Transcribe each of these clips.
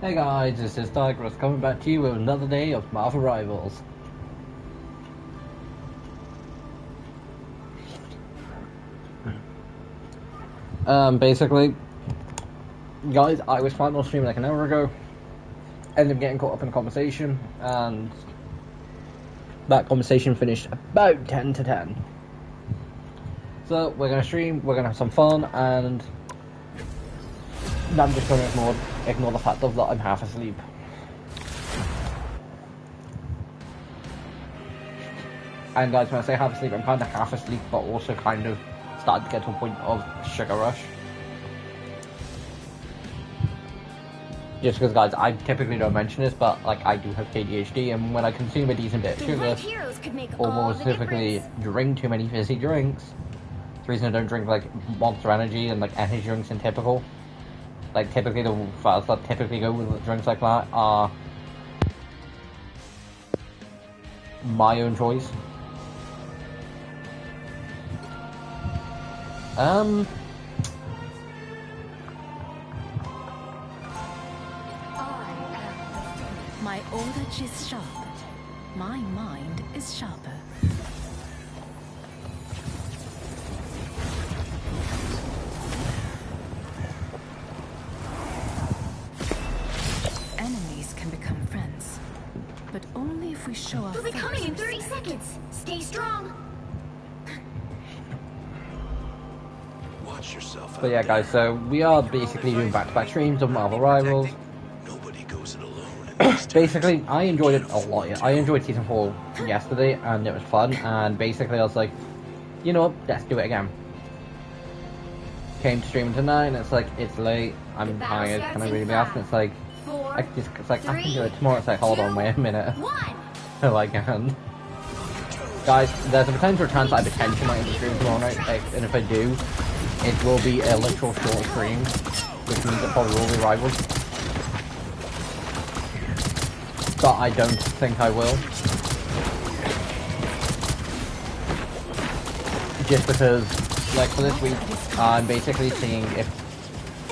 Hey guys, this is Tigris coming back to you with another day of Marvel Rivals. Basically, guys, I was planning on streaming like an hour ago, ended up getting caught up in a conversation, and that conversation finished about 10 to 10. So, we're gonna stream, we're gonna have some fun, and I'm just gonna ignore the fact that I'm half asleep. And guys, when I say half asleep, I'm kind of half asleep, but also kind of starting to get to a point of sugar rush. Just because, guys, I typically don't mention this, but like I do have ADHD, and when I consume a decent bit of sugar, or more specifically, drink too many fizzy drinks, the reason I don't drink like Monster Energy and like energy drinks in typical, like typically the files that typically go with drinks like that are my own choice. My knowledge is sharp. My mind is sharper. Enemies can become friends, but only if we show our They'll be coming in 30 seconds. Stay strong. Watch yourself. But yeah, guys, so we are basically doing back-to-back streams of Marvel Rivals. Nobody goes it alone. Basically, I enjoyed it a lot. I enjoyed Season 4 yesterday, and it was fun, and basically I was like, you know what, let's do it again. Came to stream tonight, and it's like, it's late, I'm tired, can I really be asking? It's like, I can do it tomorrow. It's like, hold on, wait a minute. No, I can't. Guys, there's a potential chance I potentially might stream tomorrow night, and if I do, it will be a literal short stream, which means it probably will be Rivals. But I don't think I will. Just because, like, for this week, I'm basically seeing if...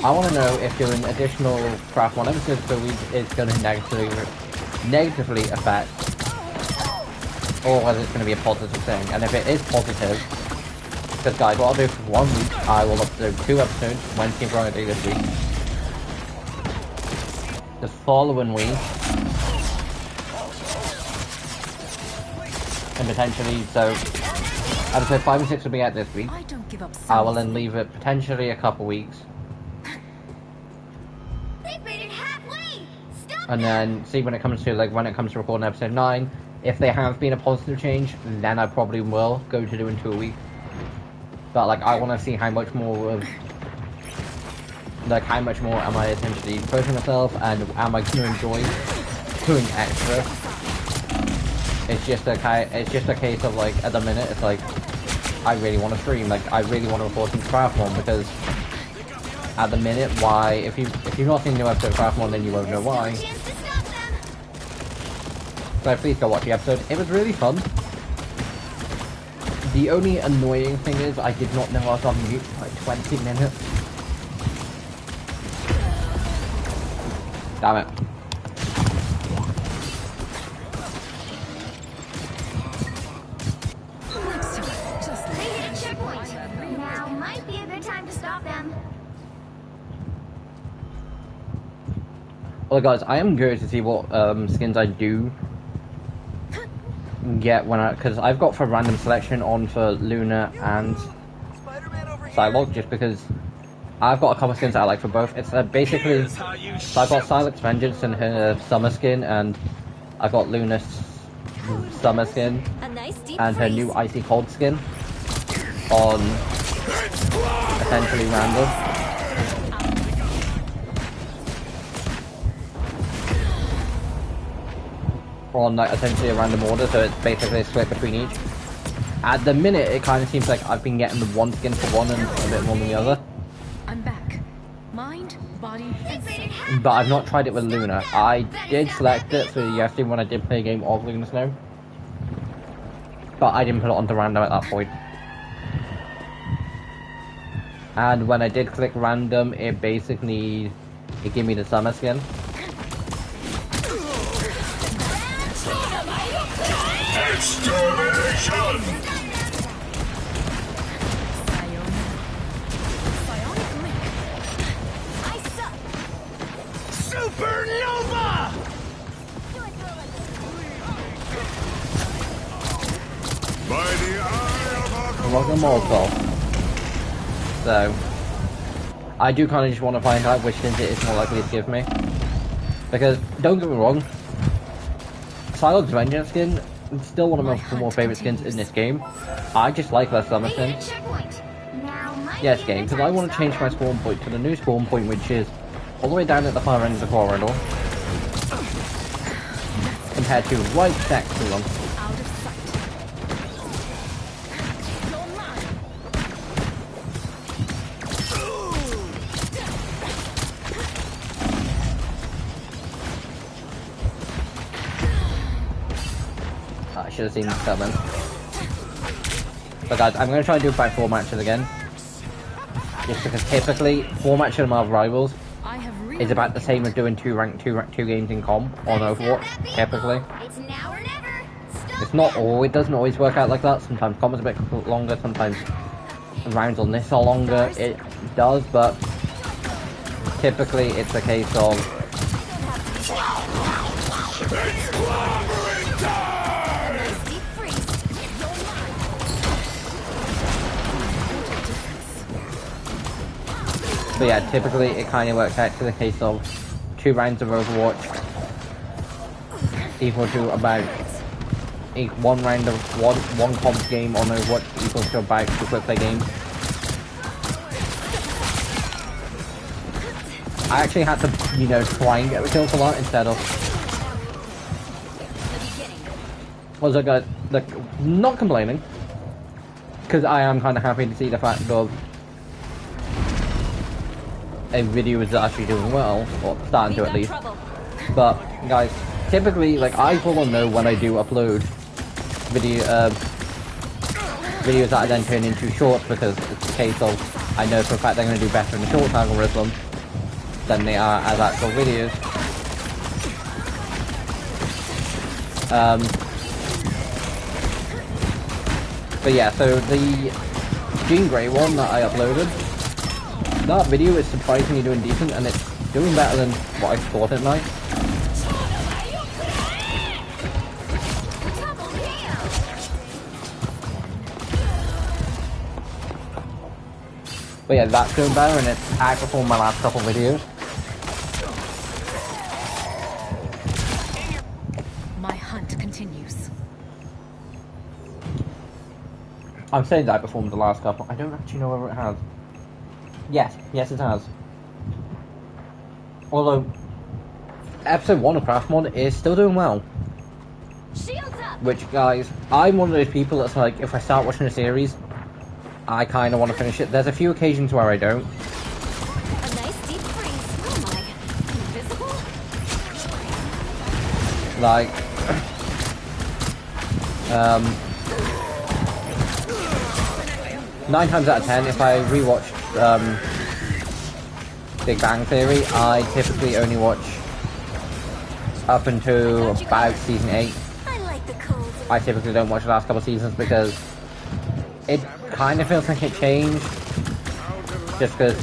I want to know if doing additional Craft 1 episodes per week is going to negatively affect, or whether it's going to be a positive thing. And if it is positive, because guys, what I'll do for 1 week, I will upload 2 episodes, Wednesday and Friday this week. The following week, and potentially, so episode 5 and 6 will be out this week. I will then leave it potentially a couple weeks, and then see when it comes to recording episode 9. If there has been a positive change, then I probably will go to doing 2 a week. But like, I want to see how much more am I essentially pushing myself, and am I going to enjoy doing extra. It's just a case of like, at the minute, it's like, I really want to stream, like, I really want to record some Craft 1, because at the minute, why, if you've not seen the new episode of Craft 1, then you won't know why. So please go watch the episode, it was really fun. The only annoying thing is, I did not know I was on mute for like 20 minutes. Damn it. Well guys, I am curious to see what skins I do get because I've got for random selection on for Luna and Psylocke, just because I've got a couple of skins that I like for both. It's basically, so I've got Psylocke's Vengeance and her summer skin, and I've got Luna's summer skin and her new Icy Cold skin on essentially random. On like essentially a random order, so it's basically a split between each. At the minute, it kind of seems like I've been getting the one skin for one and a bit more than the other. I'm back. Mind, body, but I've not tried it with Luna. I did select it for yesterday when I did play a game of Luna Snow, but I didn't put it onto random at that point. And when I did click random, it gave me the summer skin. Extermination! Sayonara. Psionic link. I suck. Supernova! By the eye of Welcome Molotov. So, I do kind of just want to find out which skins it is more likely to give me. Because, don't get me wrong, Psylocke's Vengeance skin is still one of my more favourite skins in this game. I just like less summer They hit skins. a checkpoint. Now might Yes, be game, the because I time want to change my stop. spawn point to the new spawn point, which is all the way down at the far end of the corridor. Compared to right next to them. Out of sight. You're mine. I should have seen that coming. But guys, I'm going to try and do 5-4 matches again. Just because typically, 4 matches of Marvel Rivals I have is about the same as doing 2 games in comp on Overwatch, typically. It's now or never. Stop It's not them. all, it doesn't always work out like that. Sometimes comp is a bit longer, sometimes rounds on this are longer. It does, but typically it's a case of Nice deep freeze. You're mine. but yeah, typically it kind of works out to the case of 2 rounds of Overwatch equal to about 1 round of one comp game on Overwatch equals to about 2 quick play games. I actually had to, you know, try and get the kill for that instead of. Was like not complaining, because I am kind of happy to see the fact of a video is actually doing well, or starting to at least. But guys, typically, like, I will know when I do upload videos that I then turn into shorts, because it's a case of I know for a fact they're going to do better in the shorts algorithm than they are as actual videos. But yeah, so the Jean Grey one that I uploaded, that video is surprisingly doing decent, and it's doing better than what I thought it might. Double kill. But yeah, that's doing better, and it's outperformed my last couple videos. My hunt continues. I'm saying that I performed the last couple. I don't actually know whether it has. Yes it has. Although, episode 1 of Craftmon is still doing well. Shields up. Which, guys, I'm one of those people that's like, if I start watching a series, I kind of want to finish it. There's a few occasions where I don't. A nice deep freeze. Oh my. Invisible? Like, 9 times out of 10, if I rewatch Big Bang Theory, I typically only watch up until about season 8. I like the cold. I typically don't watch the last couple of seasons because it kind of feels like it changed. Just because,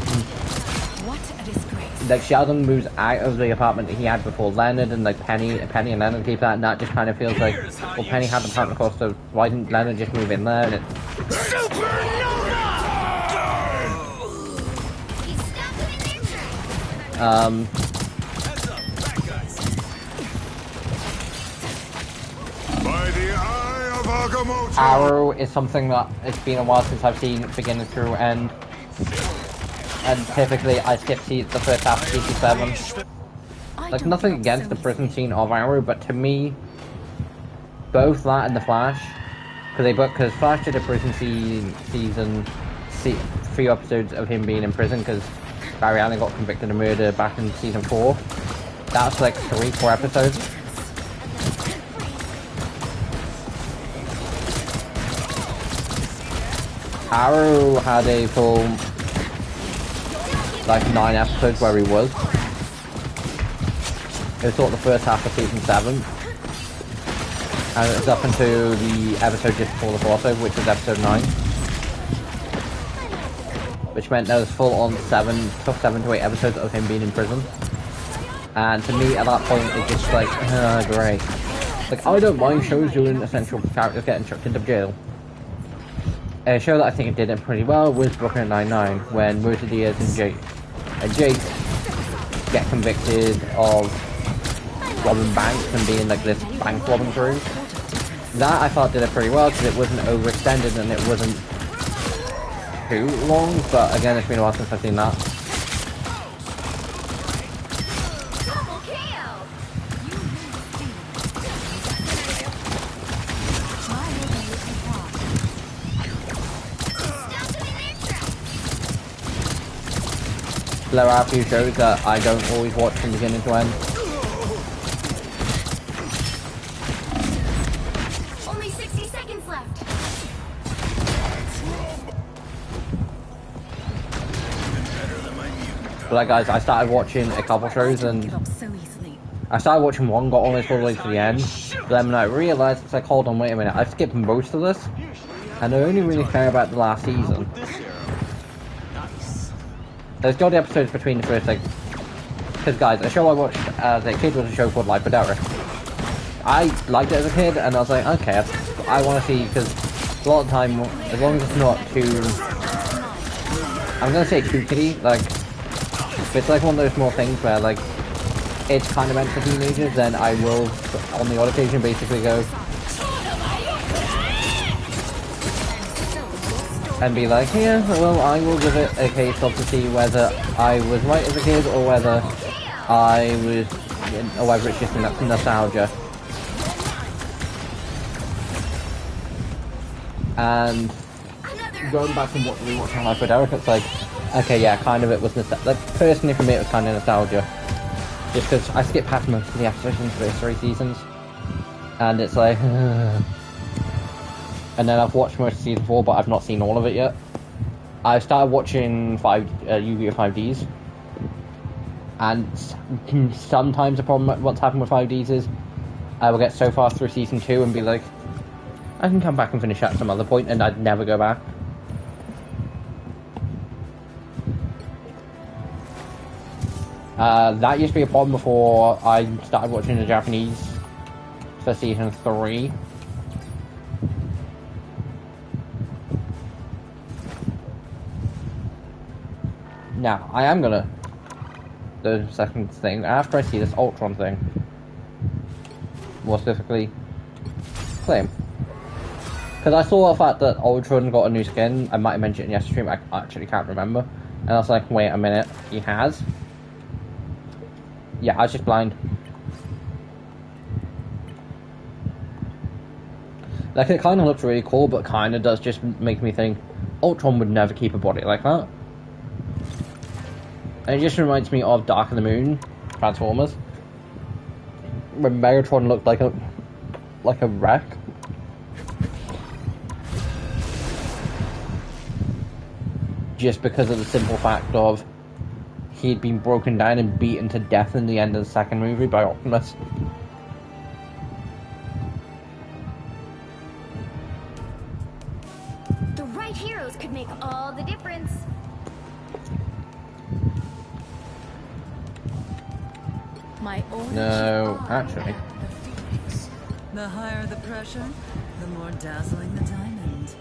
What a disgrace. like, Sheldon moves out of the apartment that he had before Leonard, and like Penny and Leonard keep that, and that just kind of feels like, well, Penny had the apartment across, so why didn't Leonard just move in there? And it, He stopped them in their tracks. By the eye of Agamotto! Arrow is something that it's been a while since I've seen beginning through end. And typically I skip the first half of season 7. I Like, don't nothing feel against so the prison easily. scene of Arrow, but to me, both that and the Flash, because Flash did a prison season, few episodes of him being in prison because Barry Allen got convicted of murder back in season 4. That's like 3-4 episodes. Arrow had a full, like, 9 episodes where he was. It was sort of the first half of season 7. And it's up until the episode just before the crossover, which was episode 9. Which meant there was full on 7 to 8 episodes of him being in prison. And to me, at that point, it's just like, great. Like, I don't mind shows doing essential characters getting chucked into jail. A show that I think it did it pretty well was Brooklyn Nine-Nine, when Rosa Diaz and Jake get convicted of robbing banks and being like this bank robbing crew. That I thought did it pretty well because it wasn't overextended and it wasn't too long, but again, it's been a while since I've seen that. There are a few shows that I don't always watch from beginning to end. Only 60 seconds left. But like guys, I started watching a couple shows and I started watching one, got almost all the way to the end. But then when I realised, it's like, hold on, wait a minute, I've skipped most of this. And I only really care about the last season. There's got the episodes between the first, like... Because guys, a show I watched as a kid was a show called Life with Derek. I liked it as a kid, and I was like, okay, I want to see, because a lot of the time, as long as it's not too... I'm going to say too kiddie, like... If it's like one of those small things where, like, it's kind of meant for teenagers, then I will, on the odd occasion, basically go... And be like, yeah, well, I will give it a case of to see whether I was right as a kid or whether I was, or whether it's just nostalgia. And going back and rewatching Life with Derek, it's like, okay, yeah, kind of it was nostalgia. Like, personally for me, it was kind of nostalgia. Just because I skipped past most of the episodes in the first 3 seasons. And it's like, and then I've watched most of season 4, but I've not seen all of it yet. I started watching Yu-Gi-Oh! 5Ds. And sometimes the problem with what's happened with 5Ds is I will get so far through season 2 and be like, I can come back and finish at some other point, and I'd never go back. That used to be a problem before I started watching the Japanese for season 3. Now, I am gonna do the second thing, after I see this Ultron thing. More specifically, Claim. Because I saw the fact that Ultron got a new skin, I might have mentioned it in yesterday's stream, I actually can't remember. And I was like, wait a minute, he has? Yeah, I was just blind. Like, it kind of looks really cool, but kind of does just make me think, Ultron would never keep a body like that. And it just reminds me of Dark of the Moon, Transformers, when Megatron looked like a wreck. Just because of the simple fact of he'd been broken down and beaten to death in the end of the second movie by Optimus. The right heroes could make all the difference. My own No, actually. The higher the pressure, the more dazzling the diamond.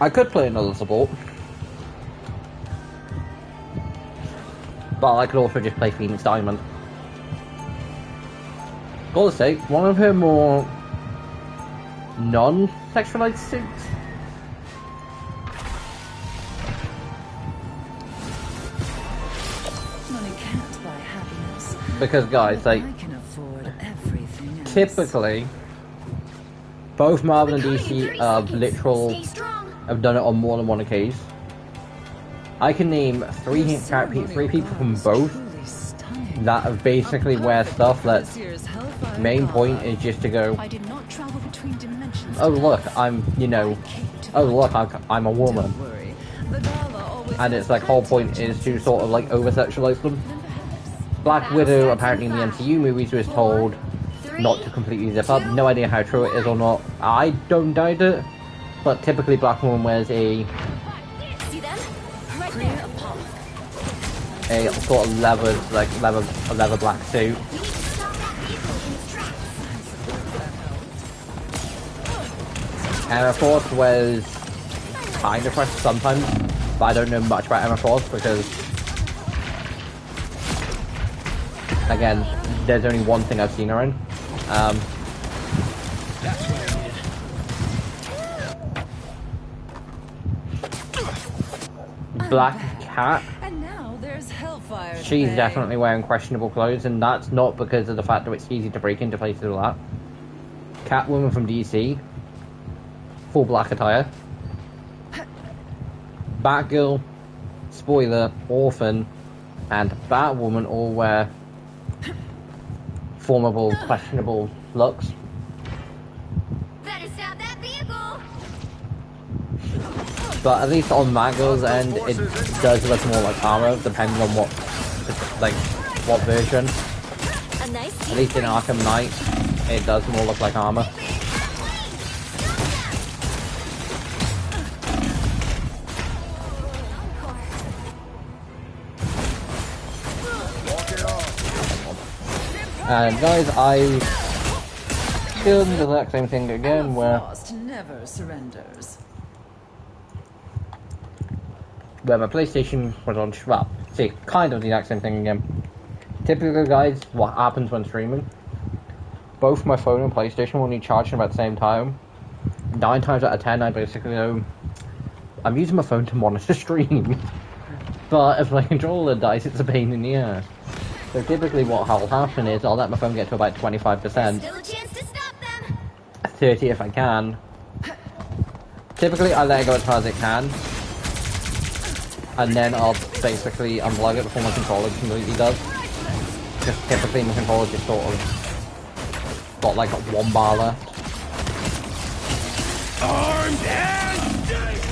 I could play another support. But I could also just play Phoenix Diamond. Gotta say, one of her more non-sexualized suits. Money can't buy happiness. Because guys, like, I can afford everything else. typically, both Marvel and DC Stay strong. have done it on more than one occasion. I can name three people from both that have basically wear stuff that main point is just to go, I did not travel between dimensions. oh look, I'm a woman. Don't worry. The Gala always And it's like whole point is to sort of like over-sexualize them. Black Widow apparently in the MCU movies was told not to completely zip up. No idea how true it is or not. I don't doubt it, but typically Black Woman wears a See them? Right there. sort of leather black suit. We need to stop that vehicle in its tracks. Emma Frost wears kind of fresh sometimes, but I don't know much about Emma Frost because, again, there's only one thing I've seen her in. Black Cat. And now there's Hellfire. to She's pay. definitely wearing questionable clothes, and that's not because of the fact that it's easy to break into places like that. Catwoman from DC, full black attire. Batgirl, Spoiler, Orphan, and Batwoman all wear formable, questionable looks. Better stop that vehicle. But at least on Batgirl's end, it does look more like armor, depending on what version. A nice At least in Arkham Knight, it does more look like armor. And guys, I still do the exact same thing again, where Frost never surrenders. my PlayStation was on, well, see, kind of the exact same thing again. Typically, guys, what happens when streaming, both my phone and PlayStation will need charging about the same time. 9 times out of 10, I basically know I'm using my phone to monitor stream. But if my controller dies, it's a pain in the ass. So typically what will happen is I'll let my phone get to about 25%, Still a chance to stop them. 30 if I can. Typically I let it go as far as it can. And then I'll basically unplug it before my controller completely does. Because typically my controller just sort of got like 1 bar left. Armed and dangerous!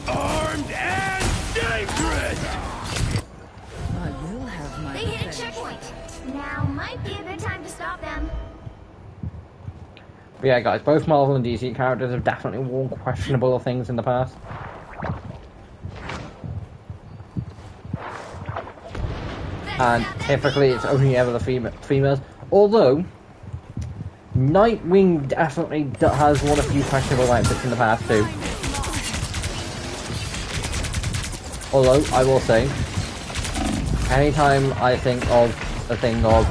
Armed and dangerous! I will have my They hit a revenge. checkpoint. Now might be a good time to stop them. But yeah guys, both Marvel and DC characters have definitely worn questionable things in the past. And typically it's only ever the females. Although, Nightwing definitely has worn a few questionable outfits in the past too. Although, I will say, anytime I think of a thing of,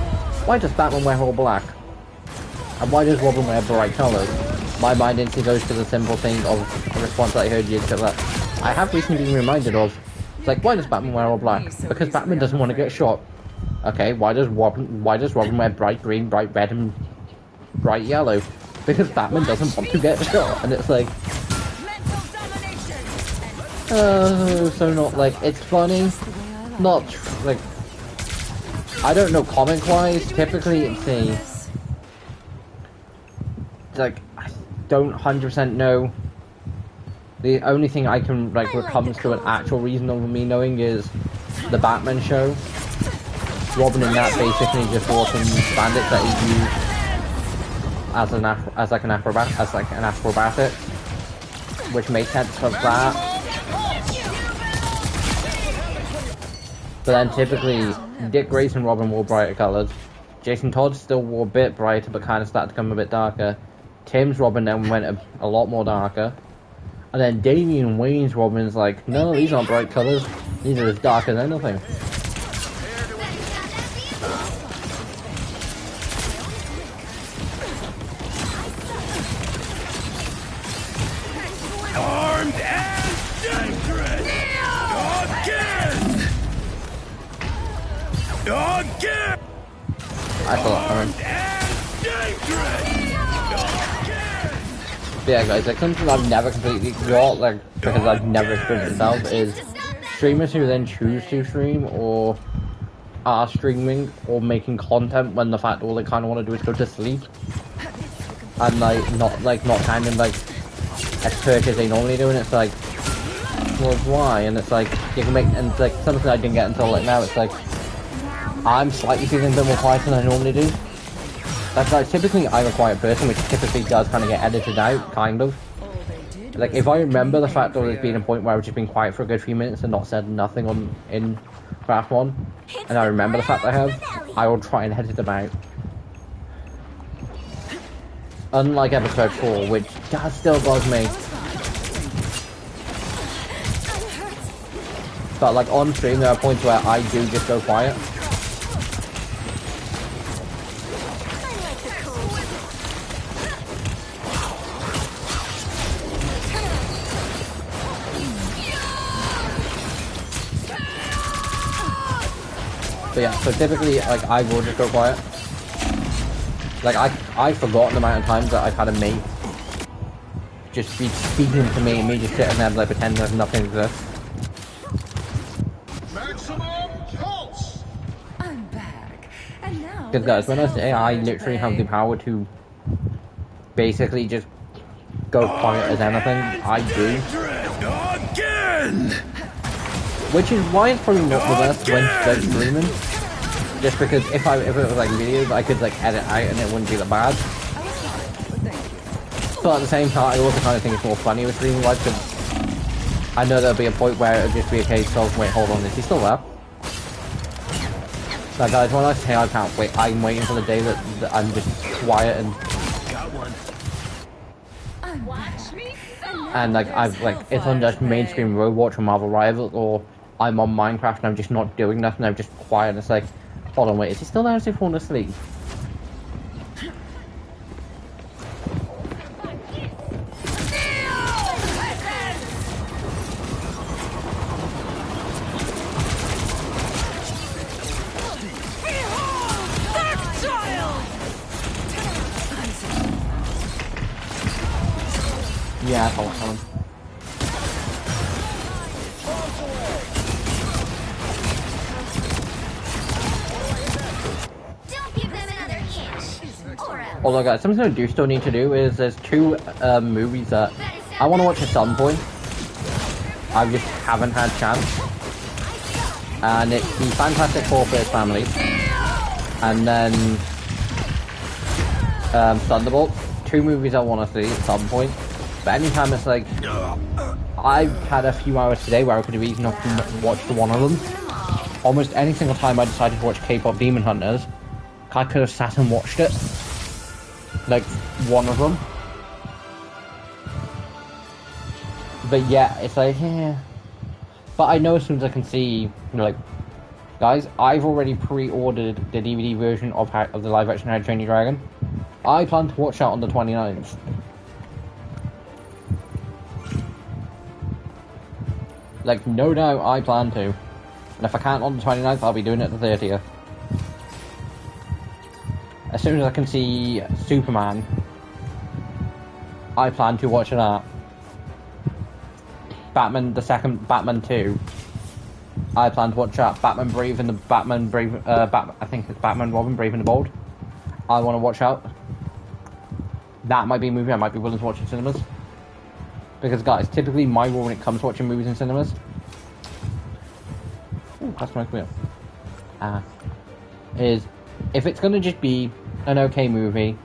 why does Batman wear all black? And why does Robin wear bright colours? My mind instantly goes to the simple thing of a response that I heard years ago that I have recently been reminded of. It's like, why does Batman wear all black? Because Batman doesn't want to get shot. Okay, why does Robin wear bright green, bright red, and bright yellow? Because Batman doesn't want to get shot. And it's like, so not like, it's funny, not like, I don't know comic wise, typically it's a, like, I don't 100% know. The only thing I can, like, when it comes to an actual reason of me knowing is the Batman show. Robin in that basically just wore some bandits that he used as an acrobatic, which made sense for that. But then typically, Dick Grayson and Robin wore brighter colours. Jason Todd still wore a bit brighter, but kind of started to become a bit darker. Tim's Robin then went a lot more darker. And then Damian Wayne's Robin's like, no, these aren't bright colours. These are as dark as anything. Armed and dangerous! Again! I thought, Armed and dangerous! yeah guys, like something I've never completely got, like, because I've never experienced it myself, is streamers who then choose to stream, or are streaming, or making content when the fact all they kind of want to do is go to sleep. And like, not counting like as perk as they normally do, and it's like, was why, and it's like you can make, and it's like something I didn't get until like now. It's like I'm slightly feeling a bit more quiet than I normally do. That's like typically I'm a quiet person, which typically does kind of get edited out, kind of. Like if I remember the fact that there's been a point where I've just been quiet for a good few minutes and not said nothing in Craft 1, and I remember the fact that I have, I will try and edit them out. Unlike episode 4, which does still bug me. But like on stream, there are points where I do just go quiet. But yeah, so typically, like, I will just go quiet. Like, I've forgotten the amount of times that I've had a mate just be speaking to me and me just sitting there like pretending there's nothing exists. Maximum pulse. I'm back. And now. Because guys, when I say I literally have the power to basically just go quiet as anything, I do. Again. Which is why it's probably not the best when they're streaming. Just because if it was like videos, I could like edit out and it wouldn't be that bad. But at the same time, I also kind of think it's more funny with streaming live because I know there'll be a point where it'll just be a case of, wait, hold on, is he still there? So guys, when I say I can't wait, I'm waiting for the day that I'm just quiet and... Got one. And like, I've like, it's on just mainstream Roadwatch or Marvel Rivals, or I'm on Minecraft and I'm just not doing nothing, I'm just quiet and it's like, hold on, wait, is he still there? Is he falling asleep? Yeah, hold on. Don't give them another inch. Or else. Although guys, something I do still need to do is there's two movies that I want to watch at some point. I just haven't had chance. And it's the Fantastic Four First Family. And then Thunderbolt. Two movies I want to see at some point. But anytime it's like, I've had a few hours today where I could have easily not watched one of them. Almost any single time I decided to watch K-pop Demon Hunters, I could have sat and watched it. Like, one of them. But yeah, it's like, yeah. But I know as soon as I can see, you know, like, guys, I've already pre-ordered the DVD version of the live-action How to Train Your Dragon. I plan to watch that on the 29th. Like, no doubt I plan to. And if I can't on the 29th, I'll be doing it the 30th. As soon as I can see Superman, I plan to watch that. Batman, the second Batman 2, I plan to watch that. Batman Brave and the Batman Brave, I think it's Batman Robin Brave and the Bold. I want to watch out. That might be a movie I might be willing to watch in cinemas. Because guys, typically my rule when it comes to watching movies in cinemas... Ooh, that's my wheel. Is, if it's going to just be an okay movie,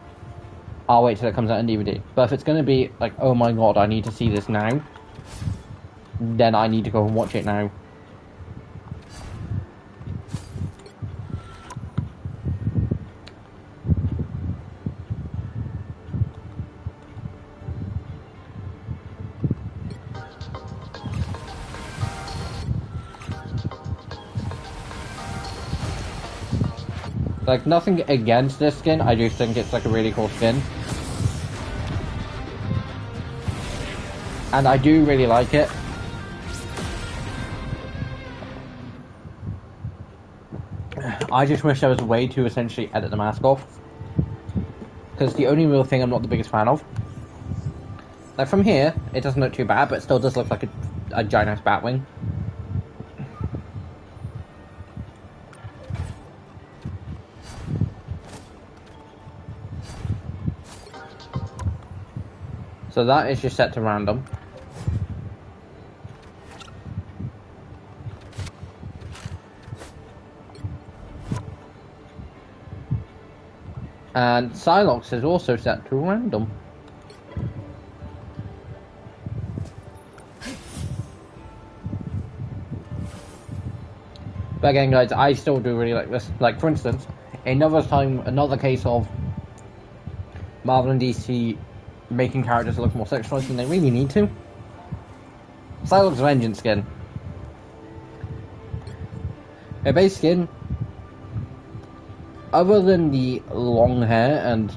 I'll wait till it comes out on DVD. But if it's going to be like, oh my god, I need to see this now, then I need to go and watch it now. Like, nothing against this skin, I do think it's like a really cool skin. And I do really like it. I just wish there was a way to essentially edit the mask off. Because the only real thing I'm not the biggest fan of. Like, from here, it doesn't look too bad, but it still does look like a giant-ass Batwing. So that is just set to random. And Psylocke is also set to random. But again, guys, I still do really like this. Like, for instance, another case of Marvel and DC making characters look more sexualized than they really need to. Psylocke's Vengeance skin. Her base skin, other than the long hair and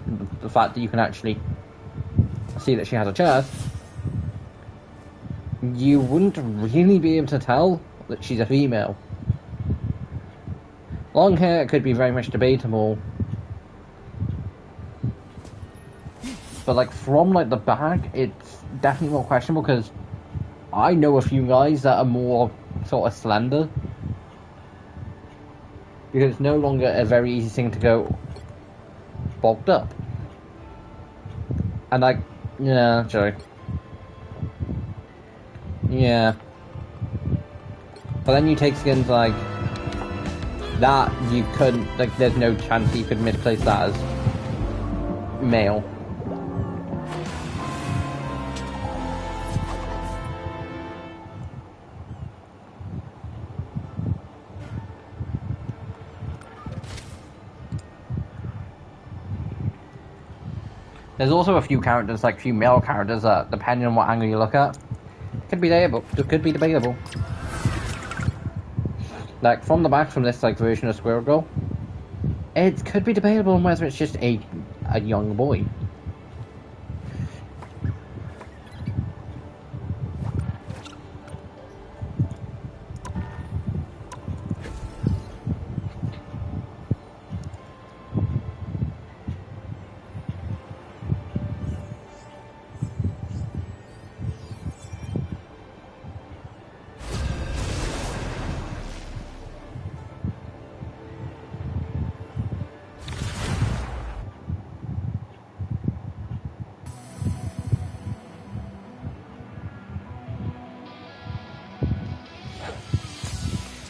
the fact that you can actually see that she has a chest, you wouldn't really be able to tell that she's a female. Long hair could be very much debatable, but like from like the back, it's definitely more questionable because I know a few guys that are more sort of slender because it's no longer a very easy thing to go bulked up. And like, yeah, sorry. Yeah. But then you take skins like that, you couldn't, like, there's no chance you could misplace that as male. There's also a few characters, like few male characters, that depending on what angle you look at, could be debatable. Like, from the back, from this, like, version of Squirrel Girl, it could be debatable on whether it's just a young boy.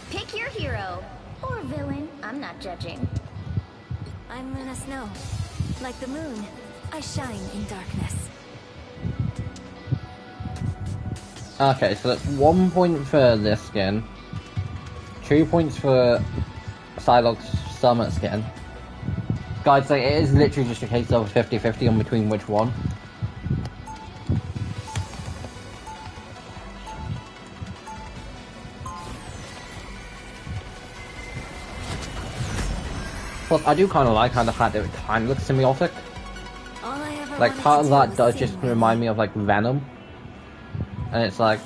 Pick your hero. Or villain. I'm not judging. I'm Luna Snow. Like the moon, I shine in darkness. Okay, so that's 1 point for this skin, 2 points for Psylocke's Summit skin. Guys, like, it is literally just a case of 50-50 on between which one. Plus, I do kind of like how the fact that it kind of looks symbiotic. Like, part of that does just remind me of, like, Venom. And it's like...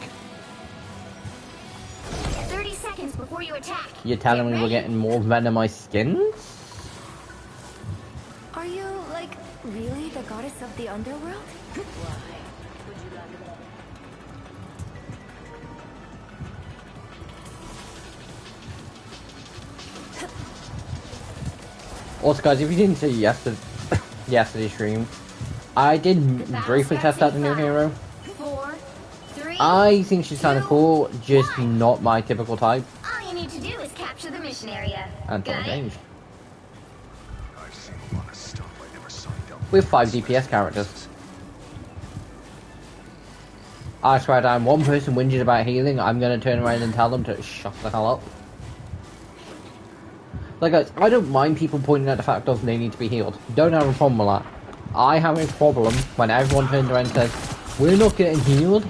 30 seconds before you attack. You're telling me we're getting more Venomized skins? Are you, like, really the goddess of the underworld? Also, guys, if you didn't see yesterday's stream, I did briefly test out the new hero. 4, 3. I think she's kind of cool, just not my typical type. All you need to do is capture the mission area. And Got it? changed. I've seen a lot of stuff I never signed up for. With 5 DPS characters. I swear down, one person whinges about healing, I'm gonna turn around and tell them to shut the hell up. Like, guys, I don't mind people pointing out the fact of they need to be healed. Don't have a problem with that. I have a problem when everyone turns around and says, we're not getting healed.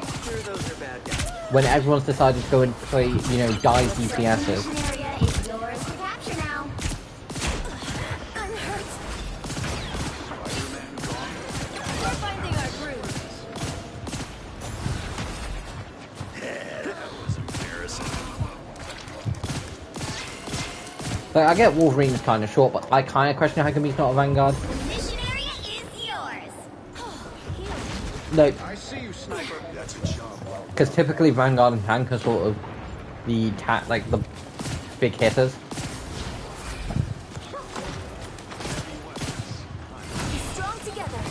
When everyone's decided to go and play, you know, dive DPSs. Mission area is yours to capture now. I'm hurt. We're finding our groove. That was embarrassing. Like, I get Wolverine's kind of short, but I kind of question how come he's not a Vanguard. Mission area is yours. Like, I see you, sniper. That's a job well because typically Vanguard and Tank are sort of the the big hitters. Strong together.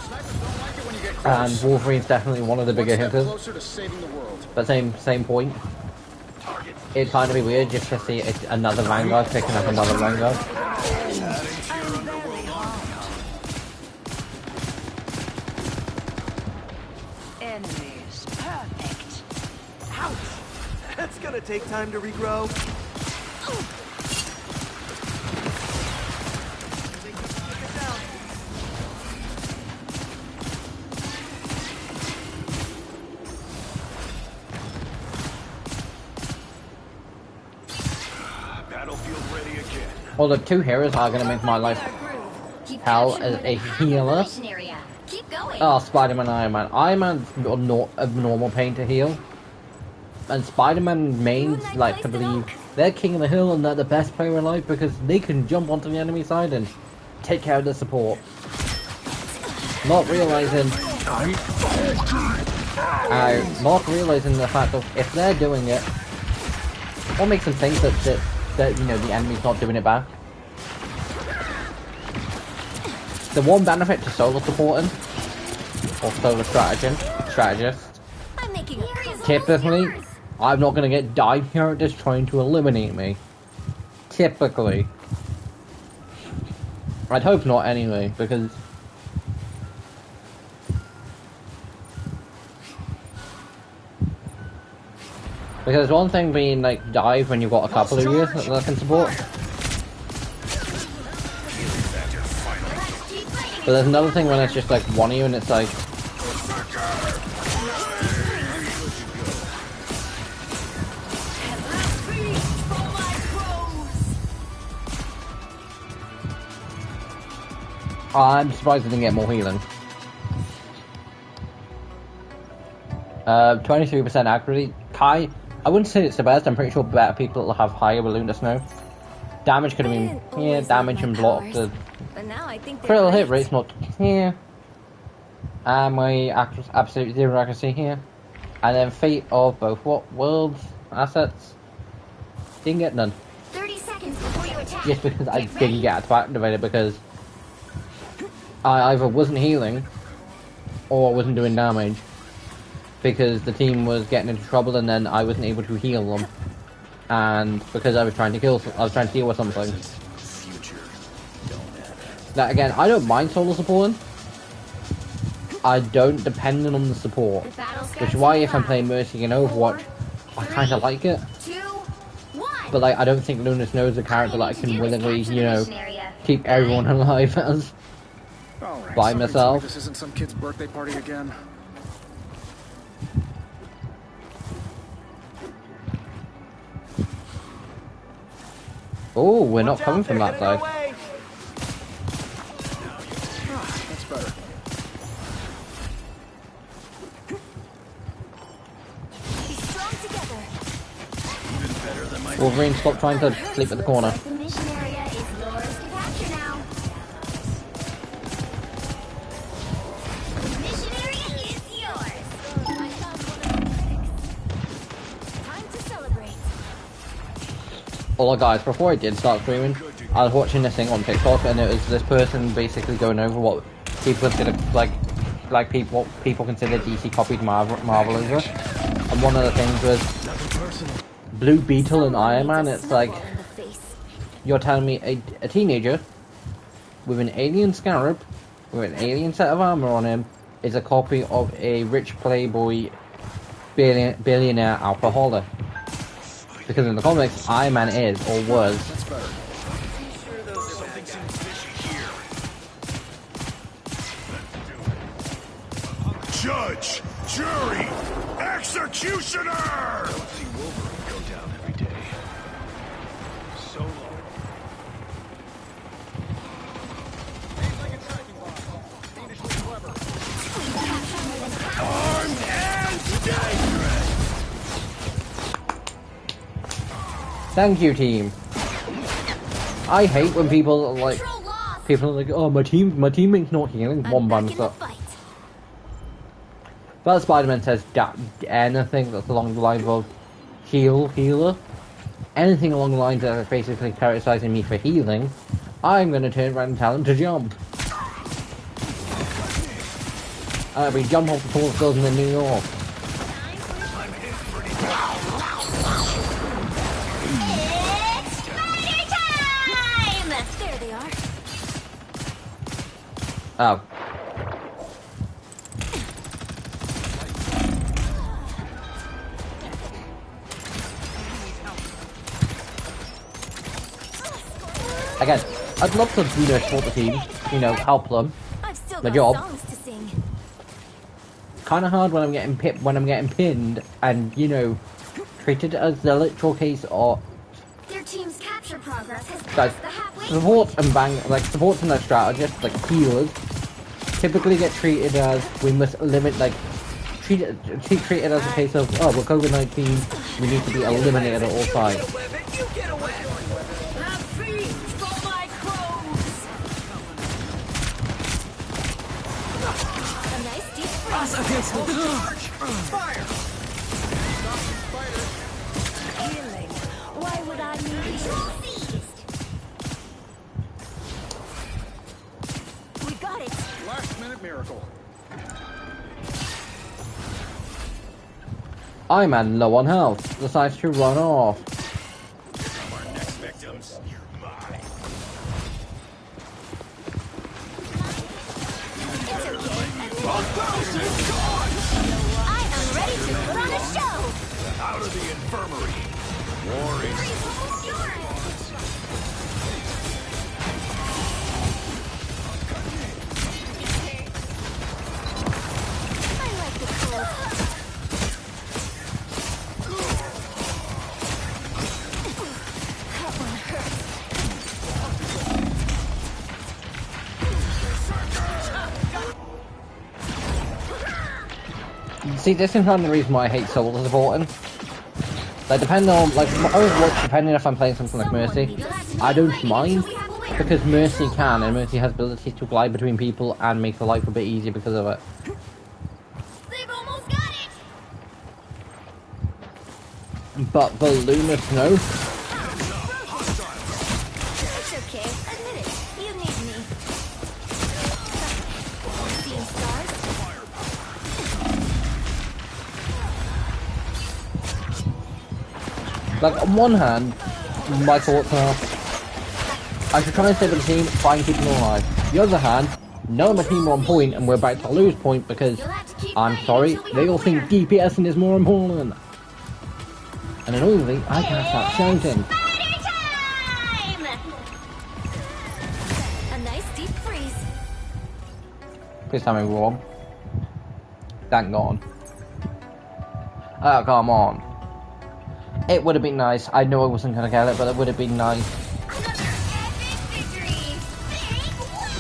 Snipers don't like it when you get close. And Wolverine's definitely one of the bigger One step hitters. closer to saving the world. But same point. It'd kind of be weird just to see another Vanguard picking up another Vanguard. I'm very hard enemies. Perfect. Ouch! That's gonna take time to regrow. Battlefield ready again. Well, the two heroes are gonna make my life Keep hell capturing as more a than half of the healer. liberation area. Keep going. Oh, Spider-Man, Iron Man. Iron Man's a normal pain to heal. And Spider-Man mains like to believe they're king of the hill and they're the best player in life because they can jump onto the enemy side and take care of the support. Not realizing the fact of if they're doing it, what makes them think that you know the enemy's not doing it back? The one benefit to solo supporting or solo strategist, I'm making a typically, I'm not gonna get dive characters trying to eliminate me. Typically. I'd hope not anyway, because one thing being like dive when you've got a couple of you that can support. But there's another thing when it's just like one of you and it's like I'm surprised I didn't get more healing. 23% accuracy. Kai, I wouldn't say it's the best. I'm pretty sure better people have higher with Lunar Snow. Damage could have been here, damage and block. The But now I think critical hit rate's not here. And my absolute zero accuracy here. And then fate of both what worlds assets. Didn't get none. 30 seconds before you attack. Just because I didn't get it activated because I either wasn't healing or I wasn't doing damage because the team was getting into trouble and then I wasn't able to heal them, and because I was trying to deal with something. Now again, I don't mind solo supporting. I don't depend on the support, which is why if I'm playing Mercy in Overwatch, I kind of like it. 2, 1. But like, I don't think Lunar Snow is a character that I can willingly, you know, keep everyone alive as. All right, By something myself. tells me this isn't some kid's birthday party again. Oh, we're not coming from that side. That's better. Be strong together. Wolverine, stop trying to sleep at the corner. The mission area is yours to capture now. The mission area is yours. I found one of the critics. Time to celebrate. Well, guys, before I did start streaming, I was watching this thing on TikTok, and it was this person basically going over what people consider like people consider DC copied Marvel over. And one of the things was Blue Beetle and Iron Man. It's like you're telling me a teenager with an alien scarab, with an alien set of armor on him, is a copy of a rich playboy billionaire alcoholic. Because in the comics, Iron Man is, or was. That's better. Something seems fishy here. Judge, jury, executioner! Don't see Wolverine go down every day. Solo. Armed and dangerous! Thank you, team. I hate when people are like, oh, my teammate's not healing. One by myself. But Spider-Man says anything that's along the lines of healer, anything along the lines that is basically criticizing me for healing, I'm gonna turn around and tell him to jump. We jump off the tallest building in New York. There they are. Oh. again, I'd love to, you know, support the team, you know, help them. I've still My got job. songs to sing. Kind of hard when I'm getting pinned, and you know, treated as the literal case of Their team's capture progress has guys, passed the halfway supports and supports and their strategists, like healers, typically get treated as we must limit, like treated as a case of, oh, we're COVID-19, we need to be eliminated at all times. You get away! Have feet for my crows! A nice deep freeze. Fire! Healing. Why would I need control seized? We got it. Last minute miracle. I'm at low on health, decides to run off. Our next victims, you're mine. It's okay. I am ready to put on a show. Out of the infirmary. War is I like the cold. That one hurts. See, this is kind of the reason why I hate solo supporting. Like, depending on, like, depending if I'm playing something like Mercy, I don't mind, because Mercy can, and Mercy has ability to glide between people and make the life a bit easier because of it. They've almost got it. But the Lunar Snow, It's okay. Admit it. You need me. Beam stars. like, on one hand, my thoughts are, I should try and save the team, try and keep them alive. The other hand, none of my team are on point, and we're about to lose point because, You'll have to keep I'm fighting sorry, until we they have all a think winner. DPSing is more important. And annoyingly, I can't stop shouting. Spider time! A nice deep freeze. Please tell me we're wrong. Thank God. Oh, come on. It would have been nice. I know I wasn't going to get it, but it would have been nice. Another epic victory. Big win!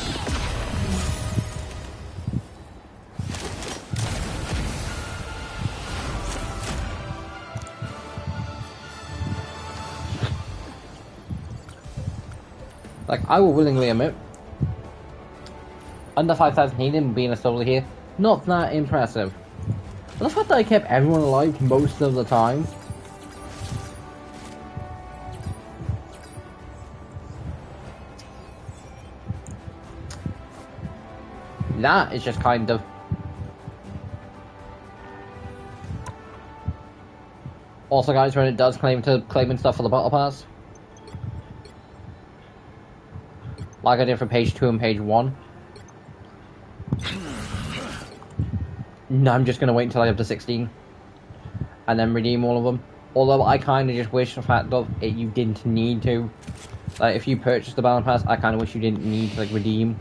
Like, I will willingly admit, under 5,000 healing being a solo here, not that impressive. But the fact that I kept everyone alive most of the time, that is just kind of... Also, guys, when it does claiming stuff for the battle pass, like I did for page 2 and page 1, no, I'm just gonna wait until I have to 16 and then redeem all of them. Although I kind of just wish the fact of it, you didn't need to. Like, if you purchased the battle pass, I kind of wish you didn't need to, like, redeem.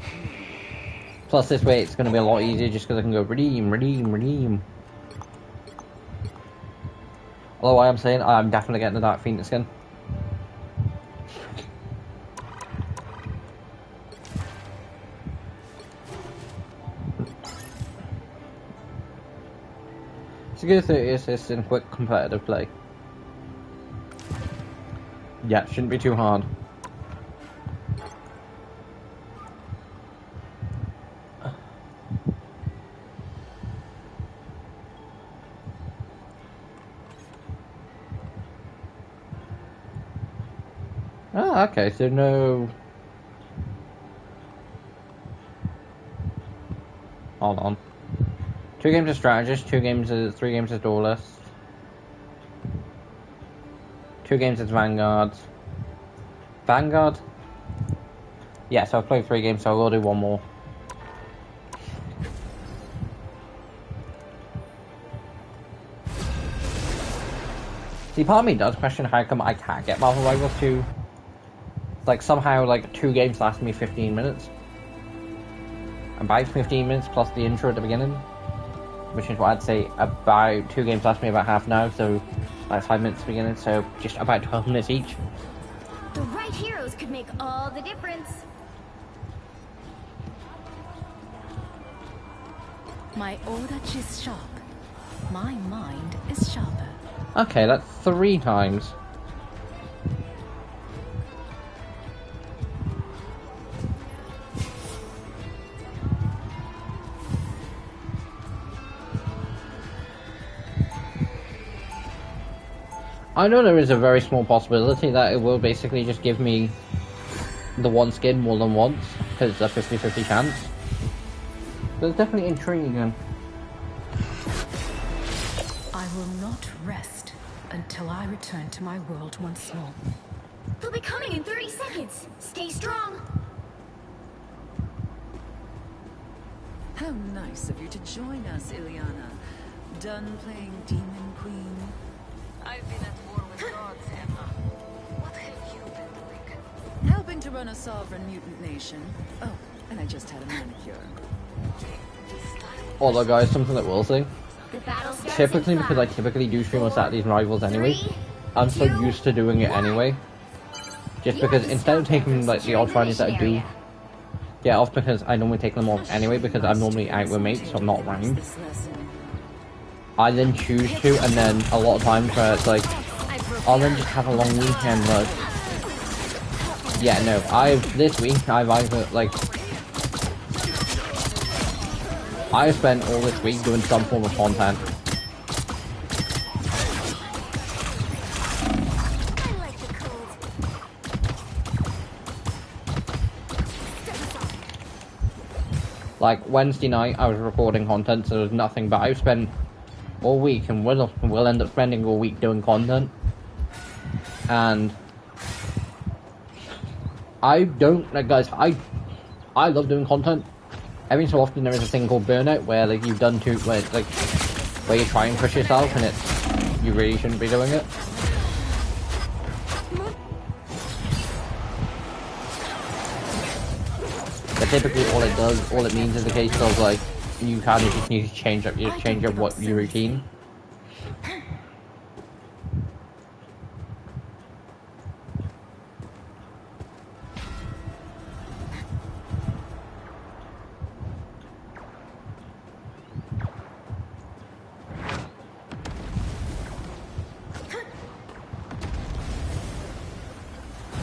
Plus, this way it's gonna be a lot easier just because I can go redeem, redeem, redeem. Although I am saying I'm definitely getting the Dark Phoenix skin. It's a good 30 assists in quick competitive play. Yeah, it shouldn't be too hard. Oh, okay, so no... Hold on. 2 games as strategist, 3 games as duelist. 2 games as vanguard. Vanguard? Yeah, so I've played 3 games, so I will do 1 more. See, part of me does question how come I can't get Marvel Rivals 2 Like, somehow, like, 2 games last me 15 minutes. About 15 minutes plus the intro at the beginning. Which is what I'd say about 2 games last me about half an hour, so like 5 minutes at the beginning, so just about 12 minutes each. The right heroes could make all the difference. My odachi is sharp. My mind is sharper. Okay, that's 3 times. I know there is a very small possibility that it will basically just give me the one skin more than once, because it's a 50-50 chance. But it's definitely intriguing. I will not rest until I return to my world once more. He'll be coming in 30 seconds. Stay strong. How nice of you to join us, Ilyana. Done playing Demon Queen? I've been at war with gods, Emma. What have you been doing? Helping to run a sovereign mutant nation. Oh, and I just had a manicure. Although guys, something that we'll say. The battle starts Typically, in because I 5, typically do stream on Saturdays and Rivals anyway, 3, I'm so 2, used to doing it anyway. Just because instead of taking like the odd Fridays that I do get off, because I normally take them off anyway because I'm normally out with mates, so I'm not around. This lesson. I then choose to, and then a lot of times where it's like, I'll then just have a long weekend, like, yeah, no, this week, I've either, like, I've spent all this week doing some form of content. I like the cold. Like, Wednesday night, I was recording content, so there's nothing, but I've spent all week, and we'll end up spending all week doing content. And I don't, like, guys, I love doing content. Every so often there is a thing called burnout where like you've done too, where you try and push yourself and you really shouldn't be doing it. But typically all it means is a case of like you kind of just need to change up your routine.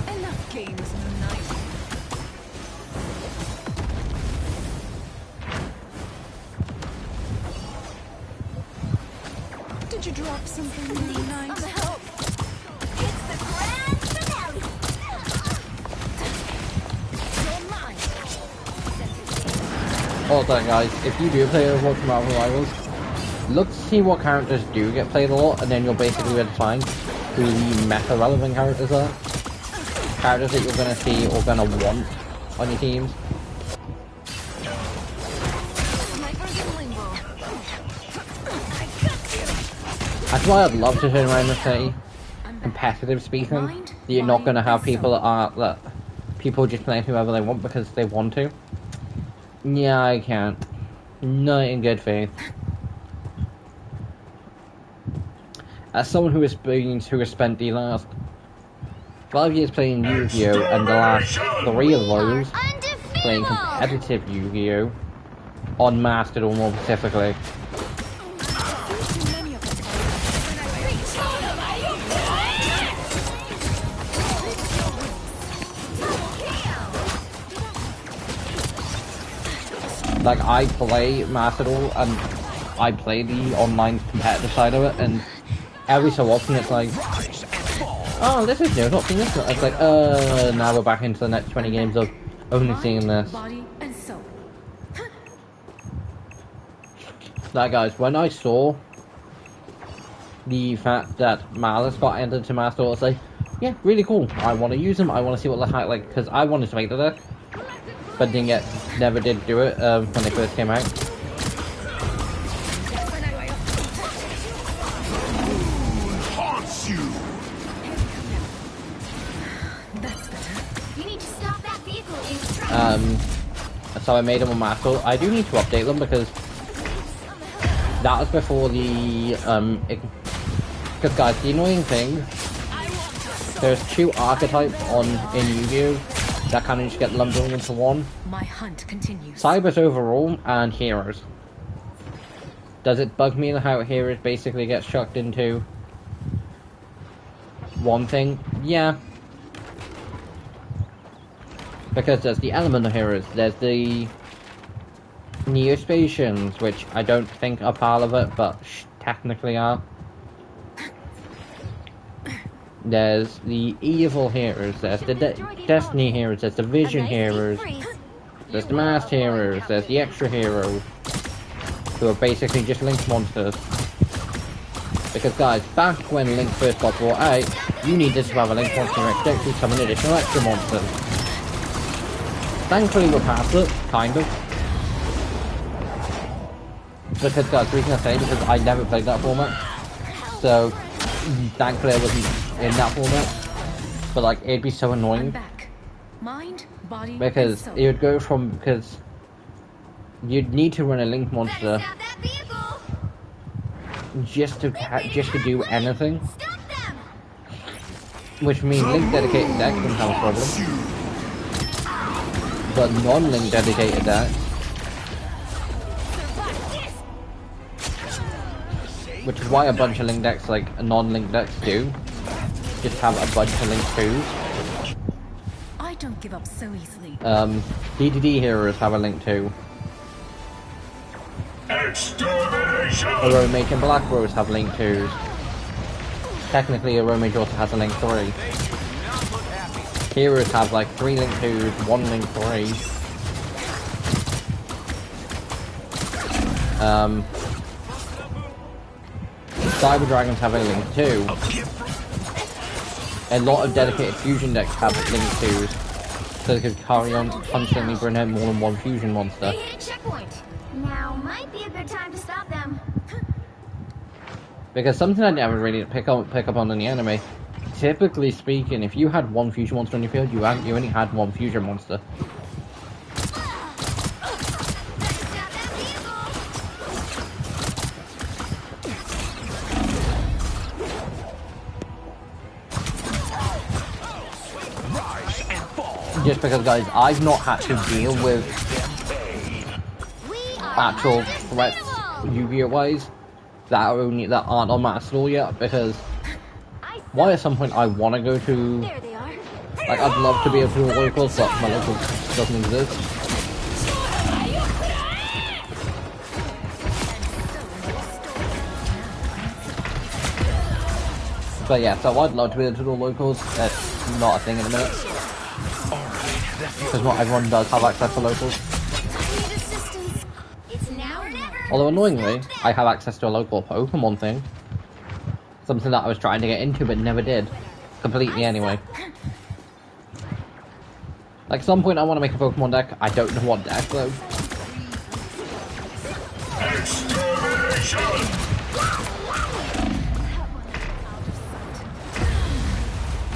Enough games, Moon Knight. Did you drop something, Moon Knight? On the help. It's the grand finale. You're mine. Also guys, if you do play Overwatch Marvel Rivals, look to see what characters do get played a lot, and then you'll basically be able to find who the meta relevant characters are. Characters that you're gonna see or gonna want on your teams. Snipers in limbo. That's why I'd love to turn around and say, competitive speaking, that you're not gonna have people that people just play whoever they want because they want to. Yeah, I can't. Not in good faith. As someone who has spent the last 12 years playing Yu-Gi-Oh! And the last 3 of those playing competitive Yu-Gi-Oh! On Mastered or more specifically. Like, I play Mastered and I play the online competitive side of it, and every so often it's like, oh, this is new, not seen this. It's like, now we're back into the next 20 games of only seeing this. Body and soul. Like, guys, when I saw the fact that Malice got entered to Master, I was like, yeah, really cool. I want to use them. I want to see what the heck, like, because I wanted to make the deck, but never did do it when they first came out. Haunts you. That's better. So I made them on Master. I do need to update them because that was before the because guys, the annoying thing, there's 2 archetypes in Yu-Gi-Oh that kind of just get lumped into one. My hunt continues. Cybers overall and heroes. Does it bug me how heroes basically get chucked into one thing? Yeah. Because there's the element of heroes, there's the Neospatians, which I don't think are part of it, but technically are. There's the evil heroes, there's the Destiny heroes, there's the Vision heroes, there's the Masked heroes, there's the extra heroes, who are basically just Link monsters. Because guys, back when Link first got brought out, you needed to have a Link monster in your deck to summon additional extra monsters. Thankfully we're past it, kind of. Because guys, the reason I say it is because I never played that format. So, thankfully I wasn't in that format. But like, it'd be so I'm annoying. back. Mind, body, Because and soul. it would go from, because you'd need to run a Link monster Stop that vehicle! just to do anything. Stop them! Which means Link dedicated decks can have a problem. But non-Link dedicated decks, which is why a bunch of Link decks, like non-Link decks do, just have a bunch of Link 2s. I don't give up so easily. DDD heroes have a Link 2. Aromage and Black Rose have Link 2s. Technically, Aromage also has a Link 3. Heroes have like 3 Link 2s, 1 Link 3. Cyber Dragons have a Link 2. A lot of dedicated fusion decks have Link 2s, so they could carry on constantly bring out more than one fusion monster. They hit a checkpoint. Now might be a good time to stop them. Because something I never really pick up on in the anime, typically speaking, if you had one fusion monster on your field, you only had one fusion monster. Just because, guys, I've not had to deal with actual threats Yu-Gi-Oh wise that aren't on Master yet, because why at some point I want to go to, There they are. like, I'd love to be able to do locals, but my local doesn't exist. But yeah, so I'd love to be able to do locals. That's not a thing in a minute, because not everyone does have access to locals. Need assistance. It's now or never. Although annoyingly, I have access to a local Pokemon thing. Something that I was trying to get into but never did. Completely anyway. Like, some point I want to make a Pokemon deck. I don't know what deck though.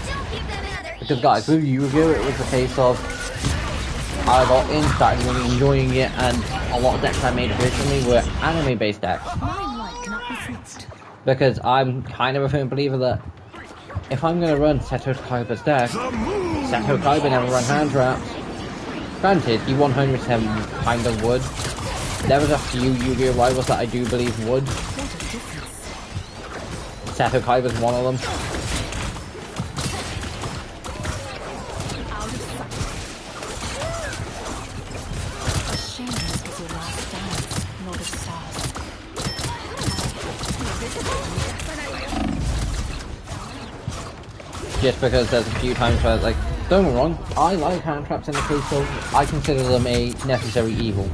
Don't give them another Because guys, with Yu-Gi-Oh! It was a case of I got in, started really enjoying it, and a lot of decks I made originally were anime-based decks. My light cannot be fixed. Because I'm kind of a firm believer that if I'm going to run Seto Kaiba's deck, Seto Kaiba never run hand traps. Granted, he 100% kind of would. There was a few Yu-Gi-Oh! Rivals that I do believe would. Seto Kaiba's one of them. A shame this was your last dance, Lord of Stars. Just because there's a few times where, like, don't get me wrong, I like hand traps in the case of, I consider them a necessary evil.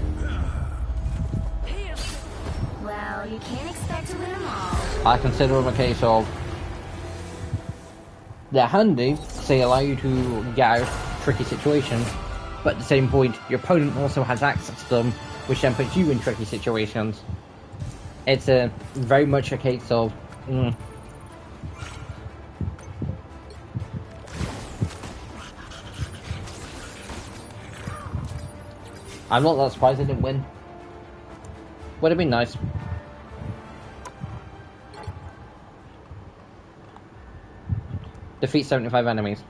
Well, you can't expect to win them all. I consider them a case of, they're handy, because they allow you to get out of tricky situations, but at the same point, your opponent also has access to them, which then puts you in tricky situations. It's very much a case of, I'm not that surprised I didn't win. Would have been nice. Defeat 75 enemies.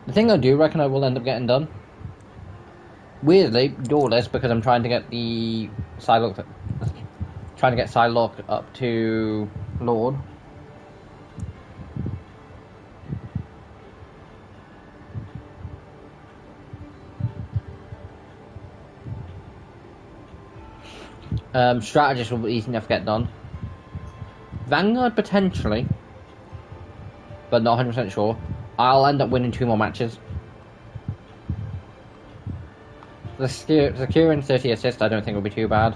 The thing I do reckon I will end up getting done, weirdly, doorless, because I'm trying to get the Psylocke, trying to get Psylocke up to Lord. Strategist will be easy enough to get done. Vanguard potentially, but not 100% sure. I'll end up winning 2 more matches. The secure and 30 assist I don't think will be too bad.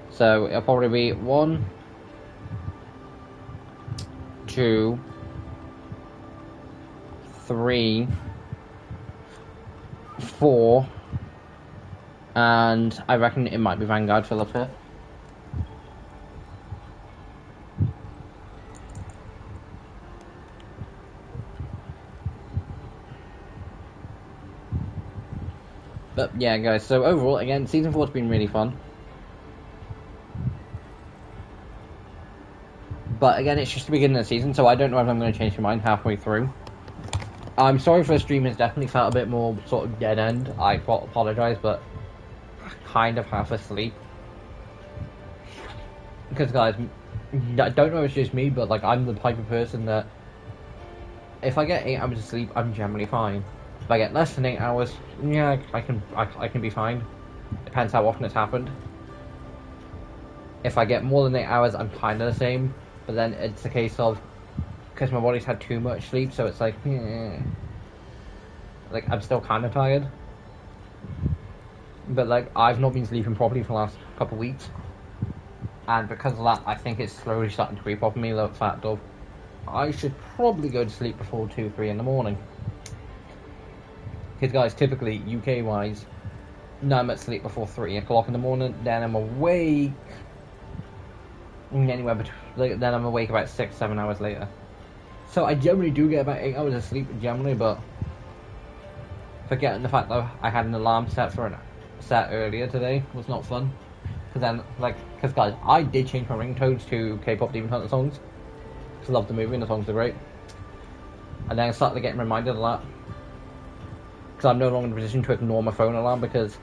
So it'll probably be 1, 2, 3, 4, and I reckon it might be Vanguard Philip here. But yeah, guys, so overall, again, Season 4's been really fun. But again, it's just the beginning of the season, so I don't know if I'm going to change my mind halfway through. I'm sorry for the stream, it's definitely felt a bit more sort of dead end. I apologise, but kind of half asleep. Because, guys, I don't know if it's just me, but like I'm the type of person that if I get 8 hours of sleep, I'm generally fine. If I get less than 8 hours, yeah, I can be fine. Depends how often it's happened. If I get more than 8 hours, I'm kind of the same. But then it's a case of, because my body's had too much sleep, so it's like, like I'm still kind of tired. But like, I've not been sleeping properly for the last couple of weeks. And because of that, I think it's slowly starting to creep up on me, the fact of, I should probably go to sleep before 2, 3 in the morning. Because guys, typically, UK-wise, now I'm at sleep before 3 o'clock in the morning, then I'm awake anywhere between, then I'm awake about 6, 7 hours later. So I generally do get about 8 hours of sleep, generally, but forgetting the fact that I had an alarm set earlier today was not fun. Because then, because guys, I did change my ringtones to K-pop Demon Hunter songs. Because I love the movie and the songs are great. And then I started getting reminded of that. Because I'm no longer in a position to ignore my phone alarm, because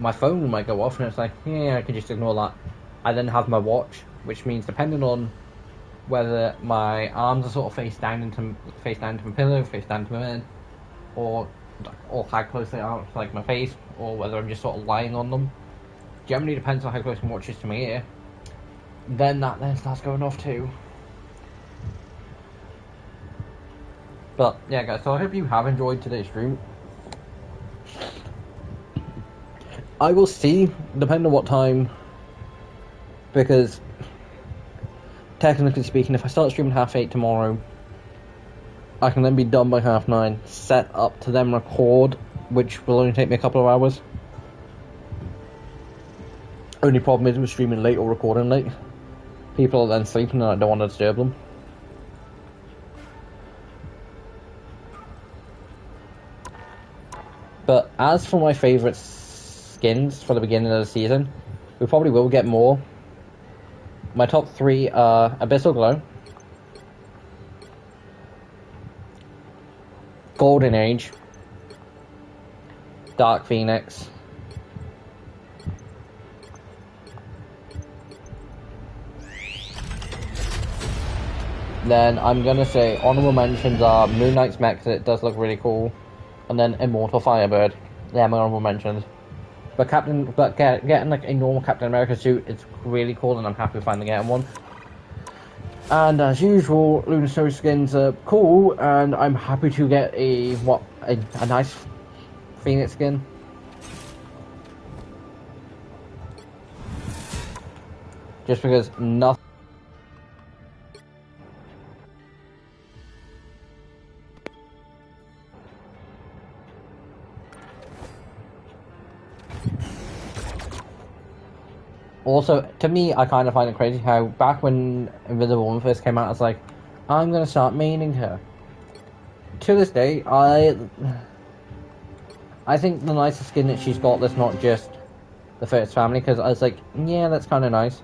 my phone might go off and it's like, yeah, I can just ignore that. I then have my watch, which means depending on whether my arms are sort of face down into my pillow, face down to my bed, or how close they are to like my face, or whether I'm just sort of lying on them. Generally depends on how close my watch is to my ear. Then that then starts going off too. But yeah, guys, so I hope you have enjoyed today's stream. I will see, depending on what time, because technically speaking, if I start streaming 8:30 tomorrow, I can then be done by 9:30, set up to then record, which will only take me a couple of hours. Only problem is with streaming late or recording late, people are then sleeping and I don't want to disturb them. But as for my favourite skins for the beginning of the season, we probably will get more. My top 3 are Abyssal Glow, Golden Age, Dark Phoenix, then I'm gonna say honorable mentions are Moon Knight's mech, because it does look really cool, and then Immortal Firebird. Yeah, my honorable mentions. But getting like a normal Captain America suit is really cool, and I'm happy to finally getting one. And as usual, Lunar Snow skins are cool, and I'm happy to get a nice Phoenix skin. Just because nothing. Also, to me, I kind of find it crazy how back when Invisible Woman first came out, I was like, I'm going to start maining her. To this day, I think the nicest skin that she's got that's not just the first family, because I was like, yeah, that's kind of nice.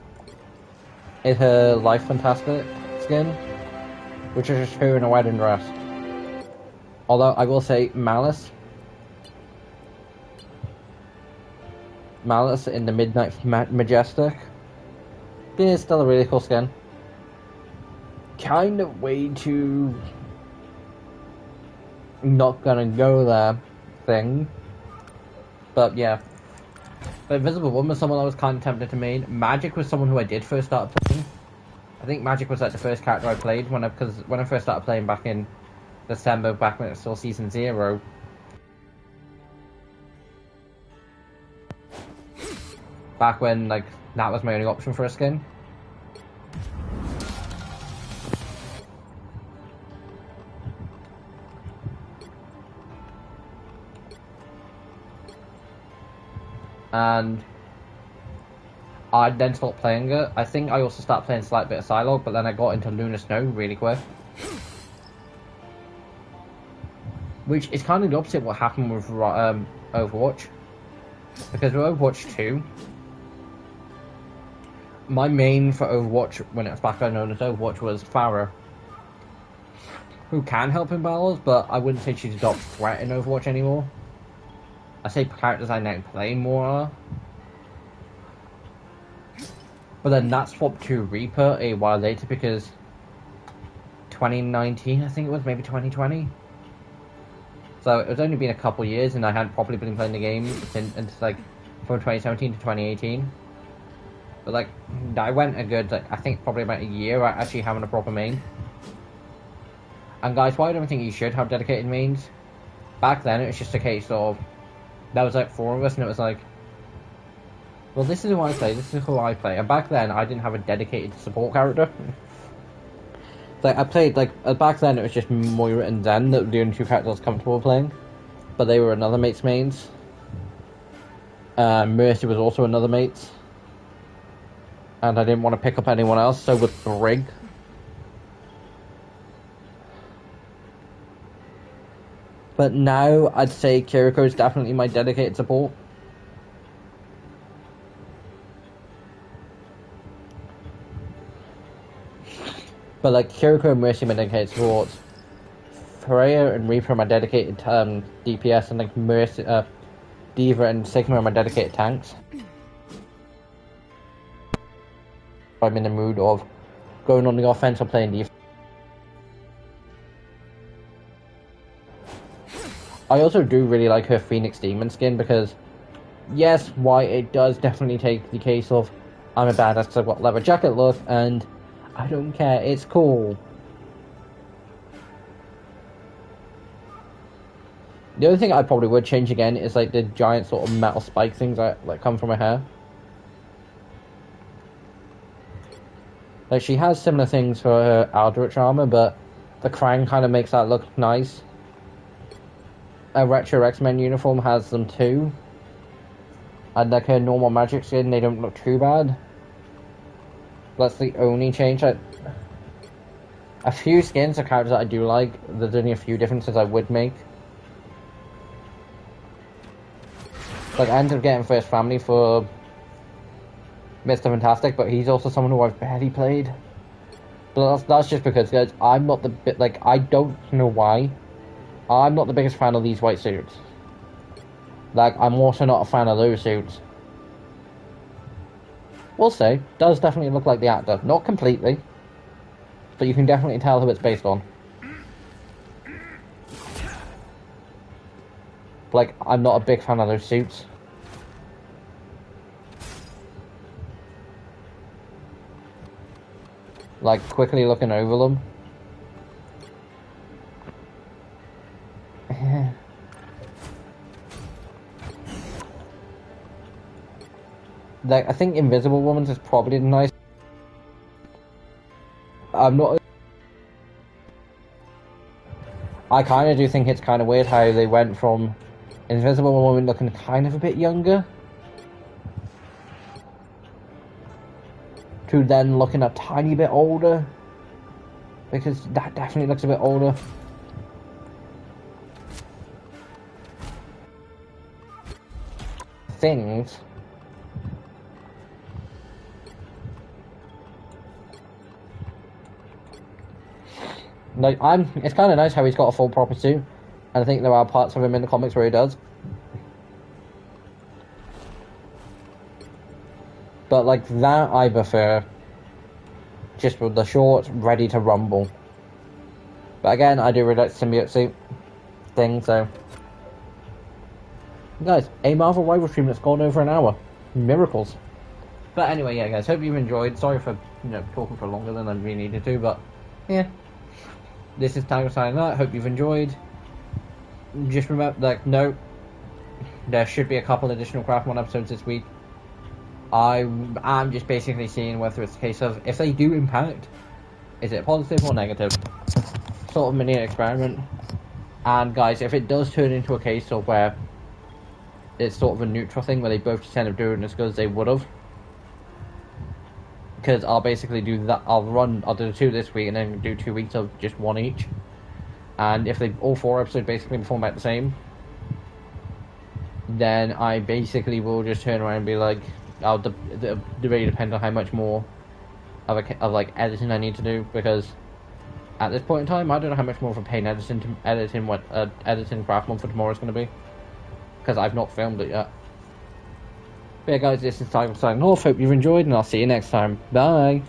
Is her Life Fantastic skin, which is just her in a wedding dress. Although I will say, Malice in the Midnight Majestic is still a really cool skin. Kind of way too not gonna go there thing, but yeah. But Invisible Woman was someone I was kind of tempted to main. Magic was someone who I did first start playing. I think Magic was like the first character I played because when I first started playing back in December, back when it was still Season 0. Back when like that was my only option for a skin. And I then stopped playing it. I think I also started playing a slight bit of Psylocke, but then I got into Lunar Snow really quick. Which is kind of the opposite of what happened with Overwatch. Because with Overwatch 2, my main for Overwatch, when it was back then known as Overwatch, was Pharah. Who can help in battles, but I wouldn't say she's a top threat in Overwatch anymore. I say characters I now play more are. But then that swapped to Reaper a while later because 2019, I think it was, maybe 2020. So it was only been a couple years and I hadn't properly been playing the game since like from 2017 to 2018. But like I went a good, like, I think probably about a year without actually having a proper main. And guys, why I don't think you should have dedicated mains? Back then it was just a case of there was like 4 of us and it was like, well, this is who I play, this is who I play. And back then I didn't have a dedicated support character. Like I played, like back then it was just Moira and Zen that were the only 2 characters I was comfortable playing. But they were another mate's mains. Mercy was also another mate's. And I didn't want to pick up anyone else, so with Brig. But now, I'd say Kiriko is definitely my dedicated support. But like, Kiriko and Mercy are my dedicated supports. Freya and Reaper are my dedicated DPS, and like Mercy, Diva and Sigma are my dedicated tanks. I'm in the mood of going on the offense or playing defense. I also do really like her Phoenix Demon skin because, yes, why it does definitely take the case of I'm a badass because I've got leather jacket look and I don't care, it's cool. The only thing I probably would change again is like the giant sort of metal spike things that like come from her hair. Like she has similar things for her Aldrich armor, but the crown kind of makes that look nice. A Retro X-Men uniform has them too. And like her normal magic skin, they don't look too bad. That's the only change. A few skins are characters that I do like. There's only a few differences I would make. Like I ended up getting First Family for Mr. Fantastic, but he's also someone who I've barely played. But that's just because, guys, I'm not the bit like I don't know why. I'm not the biggest fan of these white suits. Like, I'm also not a fan of those suits. We'll say, does definitely look like the actor. Not completely, but you can definitely tell who it's based on. Like, I'm not a big fan of those suits. Like, quickly looking over them. Like, I think Invisible Woman's is probably the nice. I'm not. I kind of do think it's kind of weird how they went from Invisible Woman looking kind of a bit younger to then looking a tiny bit older, because that definitely looks a bit older. Things Like, it's kind of nice how he's got a full proper suit, and I think there are parts of him in the comics where he does. But like that, I prefer just with the short, ready to rumble. But again, I do really like the symbiote suit thing, so. Guys, a Marvel rival stream that's gone over an hour. Miracles. But anyway, yeah, guys, hope you've enjoyed. Sorry for, talking for longer than I really needed to, but yeah. This is Tiger signing out. Hope you've enjoyed. Just remember, like, no, there should be a couple additional Craft 1 episodes this week. I'm just basically seeing whether it's a case of, if they do impact, is it positive or negative? Sort of mini experiment. And guys, if it does turn into a case of where it's sort of a neutral thing where they both just end up doing as good as they would have, because I'll basically do that. I'll do 2 this week and then do 2 weeks of just 1 each. And if all 4 episodes basically perform about the same, then I basically will just turn around and be like, it really depends on how much more of like editing I need to do, because at this point in time I don't know how much more of a pain editing Craft 1 for tomorrow is going to be, because I've not filmed it yet. But yeah guys, this is Tiger signing off. Hope you've enjoyed, and I'll see you next time. Bye.